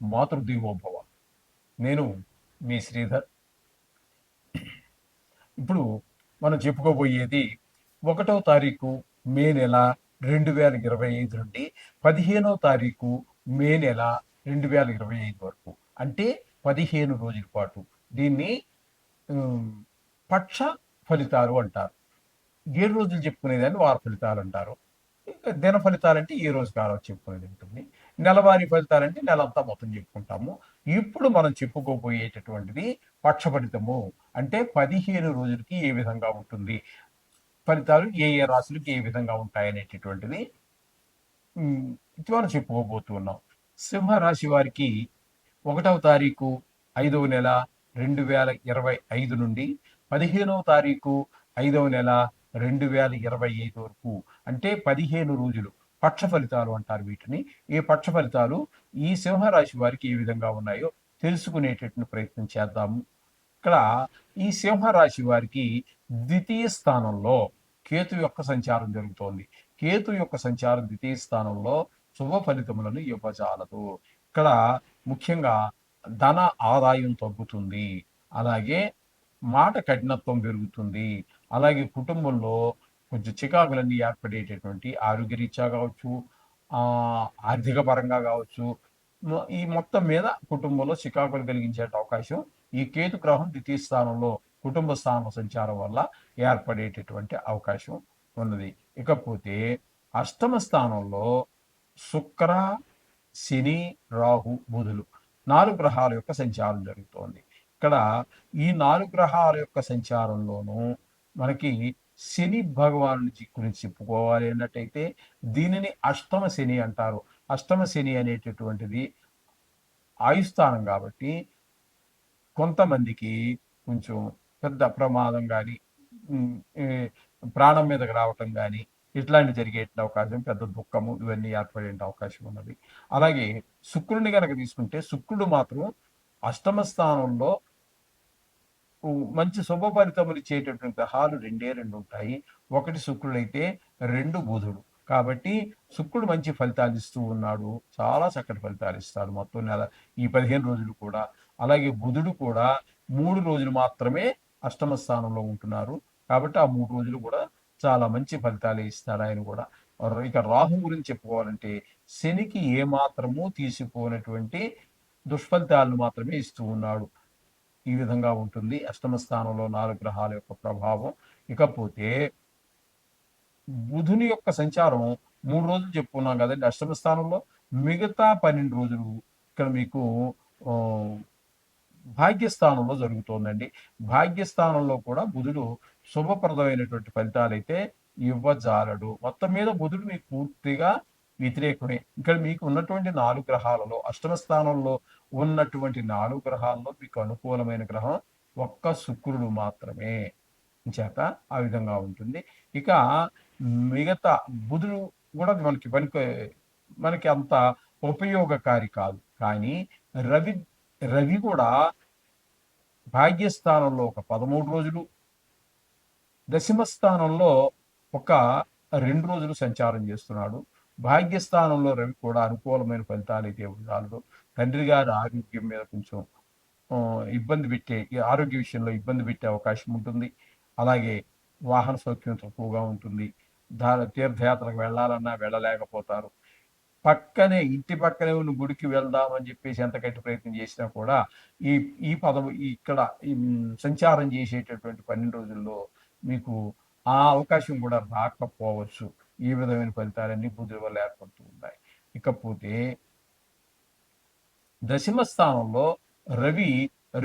మాతృదేవోభవ. నేను మీ శ్రీధర్. ఇప్పుడు మనం చెప్పుకోబోయేది 1వ తారీఖు మే నెల 2025 నుండి 15వ తారీఖు మే నెల 2025 వరకు, అంటే 15 రోజుల పాటు. దీన్ని ఉమ్, పక్ష ఫలితాలు అంటారు. 7 రోజులు చెప్పుకునేదాన్ని వార ఫలితాలు అంటారు. ఇంకా దిన ఫలితాలంటే ఏ రోజు కాలం చెప్పుకునేది ఉంటుంది. నెలవారీ ఫలితాలంటే నెలంతా మొత్తం చెప్పుకుంటాము. ఇప్పుడు మనం చెప్పుకోబోయేటటువంటిది పక్ష ఫలితము. అంటే 15 రోజులకి ఏ విధంగా ఉంటుంది, ఫలితాలు ఏ ఏ రాశులకి ఏ విధంగా ఉంటాయి అనేటటువంటిది ఇది మనం చెప్పుకోబోతున్నాం. సింహరాశి వారికి 1వ తారీఖు 5వ నెల 2025 నుండి 15వ తారీఖు 5వ నెల 2025 వరకు, అంటే 15 రోజులు పక్ష ఫలితాలు అంటారు వీటిని. ఈ పక్ష ఫలితాలు ఈ సింహరాశి వారికి ఏ విధంగా ఉన్నాయో తెలుసుకునేటటువంటి ప్రయత్నం చేద్దాము. ఇక్కడ ఈ సింహరాశి వారికి ద్వితీయ స్థానంలో కేతు యొక్క సంచారం జరుగుతోంది. కేతు యొక్క సంచారం ద్వితీయ స్థానంలో శుభ ఫలితములను ఇవ్వజాలదు. ఇక్కడ ముఖ్యంగా ధన ఆదాయం తగ్గుతుంది. అలాగే మాట కఠినత్వం పెరుగుతుంది. అలాగే కుటుంబంలో కొంచెం చికాకులన్నీ ఏర్పడేటటువంటి ఆరోగ్యరీత్యా కావచ్చు, ఆర్థిక పరంగా కావచ్చు, ఈ మొత్తం మీద కుటుంబంలో చికాకులు కలిగించే అవకాశం ఈ కేతు గ్రహం ద్వితీయ స్థానంలో కుటుంబ స్థానం సంచారం వల్ల ఏర్పడేటటువంటి అవకాశం ఉన్నది. ఇకపోతే అష్టమ స్థానంలో శుక్ర, శని, రాహు, బుధులు 4 గ్రహాల యొక్క సంచారం జరుగుతోంది. ఇక్కడ ఈ 4 గ్రహాల యొక్క సంచారంలోనూ మనకి శని భగవాను గురించి చెప్పుకోవాలి అన్నట్టయితే దీనిని అష్టమ శని అంటారు. అష్టమ శని అనేటటువంటిది ఆయుస్థానం కాబట్టి కొంతమందికి కొంచెం పెద్ద ప్రమాదం కానీ, ప్రాణం మీదకి రావటం కానీ, ఇట్లాంటి జరిగే అవకాశం, పెద్ద దుఃఖము ఇవన్నీ ఏర్పడే అవకాశం ఉన్నది. అలాగే శుక్రుడిని కనుక తీసుకుంటే శుక్రుడు మాత్రం అష్టమ స్థానంలో మంచి శుభ ఫలితములు ఇచ్చేటటువంటి గ్రహాలు రెండే రెండు ఉంటాయి. ఒకటి శుక్రుడైతే, 2 బుధుడు. కాబట్టి శుక్రుడు మంచి ఫలితాలు ఇస్తూ ఉన్నాడు. చాలా చక్కటి ఫలితాలు ఇస్తాడు మొత్తం నెల ఈ 15 రోజులు కూడా. అలాగే బుధుడు కూడా 3 రోజులు మాత్రమే అష్టమ స్థానంలో ఉంటున్నారు. కాబట్టి ఆ 3 రోజులు కూడా చాలా మంచి ఫలితాలే ఇస్తాడు ఆయన కూడా. ఇక రాహు గురించి చెప్పుకోవాలంటే శనికి ఏ మాత్రము తీసిపోనటువంటి దుష్ఫలితాలను మాత్రమే ఇస్తూ ఉన్నాడు. ఈ విధంగా ఉంటుంది అష్టమ స్థానంలో 4 గ్రహాల యొక్క ప్రభావం. ఇకపోతే బుధుని యొక్క సంచారం 3 రోజులు చెప్పుకున్నాం కదండి అష్టమ స్థానంలో. మిగతా 12 రోజులు ఇక్కడ మీకు భాగ్యస్థానంలో జరుగుతోందండి. భాగ్యస్థానంలో కూడా బుధుడు శుభప్రదమైనటువంటి ఫలితాలైతే ఇవ్వజాలడు. మొత్తం మీద బుధుడు మీకు పూర్తిగా వ్యతిరేకమే. ఇక్కడ మీకు ఉన్నటువంటి 4 గ్రహాలలో అష్టమ స్థానంలో ఉన్నటువంటి 4 గ్రహాల్లో మీకు అనుకూలమైన గ్రహం ఒక్క శుక్రుడు మాత్రమే. చేత ఆ విధంగా ఉంటుంది. ఇక మిగతా బుధుడు కూడా మనకి అంత ఉపయోగకారి కాదు. కానీ రవి రవి కూడా భాగ్యస్థానంలో ఒక 13 రోజులు, దశమ స్థానంలో ఒక 2 రోజులు సంచారం చేస్తున్నాడు. భాగ్యస్థానంలో రవి కూడా అనుకూలమైన ఫలితాలు అయితే ఇవ్వగలడు. తండ్రి గారి ఆరోగ్యం మీద కొంచెం ఇబ్బంది పెట్టే, ఆరోగ్య విషయంలో ఇబ్బంది పెట్టే అవకాశం ఉంటుంది. అలాగే వాహన సౌఖ్యం తక్కువగా ఉంటుంది. తీర్థయాత్రకు వెళ్ళాలన్నా వెళ్ళలేకపోతారు. పక్కనే ఇంటి పక్కనే ఉన్న గుడికి వెళ్దామని చెప్పేసి ఎంత గట్టి ప్రయత్నం చేసినా కూడా ఈ ఈ పదవి ఇక్కడ సంచారం చేసేటటువంటి 12 రోజుల్లో మీకు ఆ అవకాశం కూడా రాకపోవచ్చు. ఈ విధమైన ఫలితాలన్నీ బుధుడి వల్ల ఏర్పడుతూ ఉన్నాయి. ఇకపోతే దశమ స్థానంలో రవి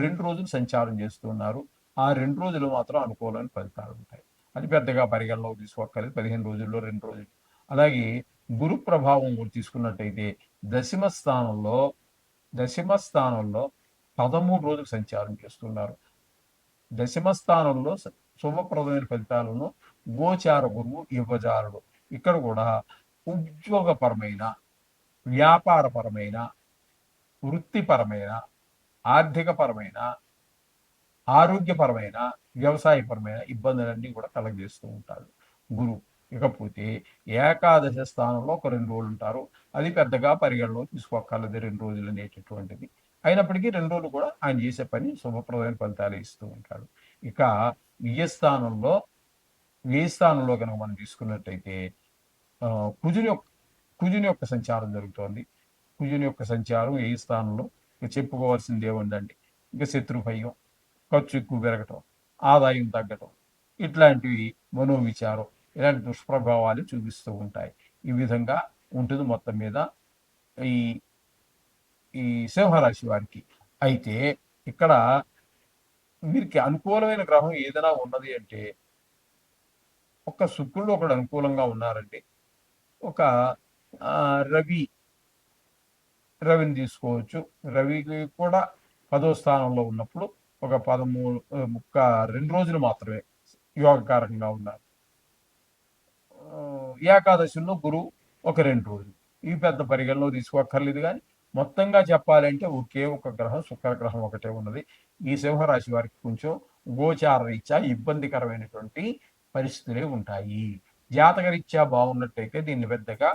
2 రోజులు సంచారం చేస్తున్నారు. ఆ 2 రోజులు మాత్రం అనుకూలమైన ఫలితాలు ఉంటాయి. అది పెద్దగా పరిగణలోకి తీసుకోక్కర్లేదు. 15 రోజుల్లో 2 రోజులు. అలాగే గురు ప్రభావం కూడా తీసుకున్నట్టయితే దశమ స్థానంలో దశమ స్థానంలో 13 రోజులు సంచారం చేస్తున్నారు. దశమ స్థానంలో శుభప్రదమైన ఫలితాలను గోచార గురువు ఇవ్వజాలడు. ఇక్కడ కూడా ఉద్యోగపరమైన, వ్యాపారపరమైన, వృత్తిపరమైన, ఆర్థికపరమైన, ఆరోగ్యపరమైన, వ్యవసాయపరమైన ఇబ్బందులన్నీ కూడా కలగజేస్తూ ఉంటాడు గురువు. ఇకపోతే ఏకాదశి స్థానంలో ఒక 2 రోజులు ఉంటారు. అది పెద్దగా పరిగణలో తీసుకోక్కర్లేదు 2 రోజులు అనేటటువంటిది. అయినప్పటికీ 2 రోజులు కూడా ఆయన చేసే పని శుభప్రదమైన ఫలితాలు ఇస్తూ ఉంటాడు. ఇక వ్యయస్థానంలో వ్యయస్థానంలో కనుక మనం తీసుకున్నట్టయితే కుజుని యొక్క కుజుని యొక్క సంచారం జరుగుతోంది. కుజుని యొక్క సంచారం ఏ స్థానంలో ఇక చెప్పుకోవాల్సింది ఏముందండి? ఇక శత్రు భయం, ఖర్చు ఎక్కువ పెరగటం, ఆదాయం తగ్గటం, ఇట్లాంటివి మనోవిచారం, ఇలాంటి దుష్ప్రభావాలు చూపిస్తూ ఉంటాయి. ఈ విధంగా ఉంటుంది మొత్తం మీద ఈ ఈ సింహరాశి వారికి. అయితే ఇక్కడ వీరికి అనుకూలమైన గ్రహం ఏదైనా ఉన్నది అంటే ఒక్క శుక్రుడు ఒకడు అనుకూలంగా ఉన్నారండి. ఒక రవి రవిని తీసుకోవచ్చు. రవికి కూడా 10వ స్థానంలో ఉన్నప్పుడు ఒక 13 ఒక 2 రోజులు మాత్రమే యోగకారకంగా ఉన్నారు. ఏకాదశిలో గురువు ఒక 2 రోజులు. ఇవి పెద్ద పరిగణలో తీసుకోక్కర్లేదు గాని, మొత్తంగా చెప్పాలంటే ఒకే ఒక గ్రహం శుక్రగ్రహం ఒకటే ఉన్నది. ఈ సింహరాశి వారికి కొంచెం గోచార రీత్యా ఇబ్బందికరమైనటువంటి పరిస్థితులే ఉంటాయి. జాతకరీత్యా బాగున్నట్టయితే దీన్ని పెద్దగా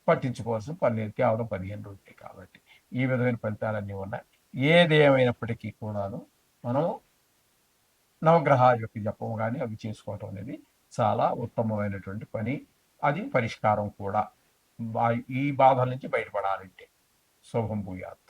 పట్టించుకోవాల్సిన పని లేదు. కేవలం 15 రోజులే కాబట్టి. ఈ విధమైన ఫలితాలన్నీ ఉన్నాయి. ఏదేమైనప్పటికీ కూడాను మనం నవగ్రహాల యొక్క జపం గాని అవి చేసుకోవటం అనేది చాలా ఉత్తమమైనటువంటి పని. అది పరిష్కారం కూడా. ఈ బాధల నుంచి బయటపడాలంటే. శుభం భూయాత్.